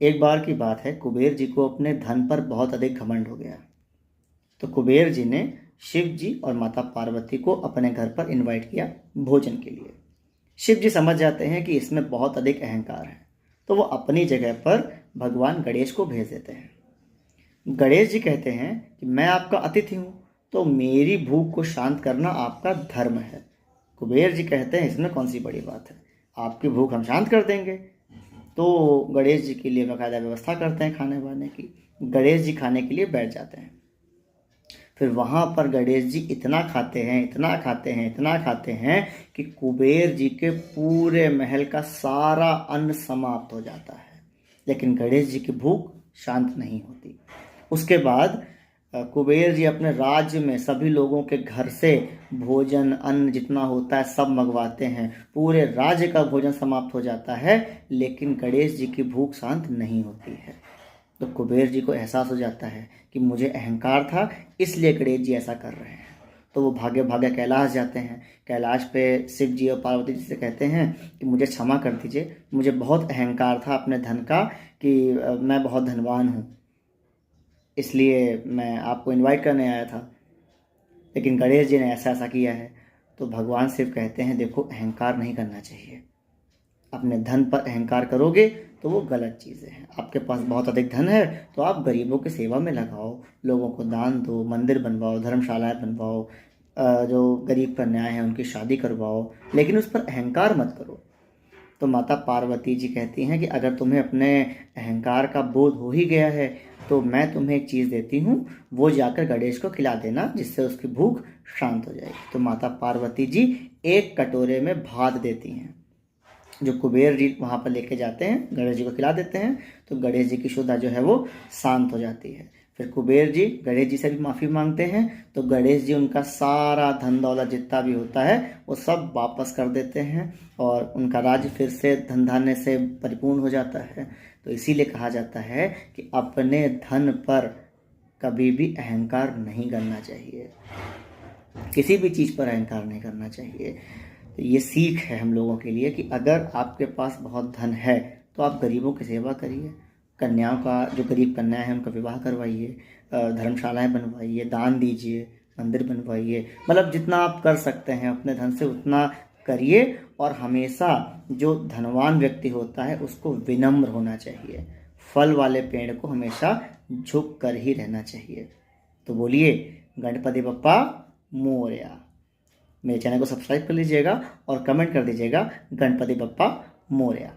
एक बार की बात है, कुबेर जी को अपने धन पर बहुत अधिक घमंड हो गया। तो कुबेर जी ने शिव जी और माता पार्वती को अपने घर पर इनवाइट किया भोजन के लिए। शिव जी समझ जाते हैं कि इसमें बहुत अधिक अहंकार है, तो वो अपनी जगह पर भगवान गणेश को भेज देते हैं। गणेश जी कहते हैं कि मैं आपका अतिथि हूँ, तो मेरी भूख को शांत करना आपका धर्म है। कुबेर जी कहते हैं इसमें कौन सी बड़ी बात है, आपकी भूख हम शांत कर देंगे। तो गणेश जी के लिए बाकायदा व्यवस्था करते हैं खाने वाने की। गणेश जी खाने के लिए बैठ जाते हैं। फिर वहाँ पर गणेश जी इतना खाते हैं, इतना खाते हैं, इतना खाते हैं कि कुबेर जी के पूरे महल का सारा अन्न समाप्त हो जाता है, लेकिन गणेश जी की भूख शांत नहीं होती। उसके बाद कुबेर जी अपने राज्य में सभी लोगों के घर से भोजन अन्न जितना होता है सब मंगवाते हैं। पूरे राज्य का भोजन समाप्त हो जाता है, लेकिन गणेश जी की भूख शांत नहीं होती है। तो कुबेर जी को एहसास हो जाता है कि मुझे अहंकार था, इसलिए गणेश जी ऐसा कर रहे हैं। तो वो भागे भागे कैलाश जाते हैं। कैलाश पे शिव जी और पार्वती जी से कहते हैं कि मुझे क्षमा कर दीजिए, मुझे बहुत अहंकार था अपने धन का कि मैं बहुत धनवान हूँ, इसलिए मैं आपको इनवाइट करने आया था, लेकिन गणेश जी ने ऐसा ऐसा किया है। तो भगवान शिव कहते हैं देखो, अहंकार नहीं करना चाहिए। अपने धन पर अहंकार करोगे तो वो गलत चीज़ें हैं। आपके पास बहुत अधिक धन है तो आप गरीबों की सेवा में लगाओ, लोगों को दान दो, मंदिर बनवाओ, धर्मशालाएं बनवाओ, जो गरीब कन्याएं हैं उनकी शादी करवाओ, लेकिन उस पर अहंकार मत करो। तो माता पार्वती जी कहती हैं कि अगर तुम्हें अपने अहंकार का बोध हो ही गया है तो मैं तुम्हें एक चीज़ देती हूँ, वो जाकर गणेश को खिला देना, जिससे उसकी भूख शांत हो जाएगी। तो माता पार्वती जी एक कटोरे में भात देती हैं, जो कुबेर जी वहाँ पर लेके जाते हैं, गणेश जी को खिला देते हैं। तो गणेश जी की शुद्धा जो है वो शांत हो जाती है। फिर कुबेर जी गणेश जी से भी माफ़ी मांगते हैं, तो गणेश जी उनका सारा धन दौलत जितना भी होता है वो सब वापस कर देते हैं और उनका राज्य फिर से धन धान्य से परिपूर्ण हो जाता है। तो इसीलिए कहा जाता है कि अपने धन पर कभी भी अहंकार नहीं करना चाहिए, किसी भी चीज़ पर अहंकार नहीं करना चाहिए। तो ये सीख है हम लोगों के लिए कि अगर आपके पास बहुत धन है तो आप गरीबों की सेवा करिए, कन्याओं का, जो गरीब कन्याएं हैं उनका विवाह करवाइए, धर्मशालाएं बनवाइए, दान दीजिए, मंदिर बनवाइए, मतलब जितना आप कर सकते हैं अपने धन से उतना करिए। और हमेशा जो धनवान व्यक्ति होता है उसको विनम्र होना चाहिए, फल वाले पेड़ को हमेशा झुक कर ही रहना चाहिए। तो बोलिए गणपति बप्पा मोरया। मेरे चैनल को सब्सक्राइब कर लीजिएगा और कमेंट कर दीजिएगा गणपति बप्पा मोरया।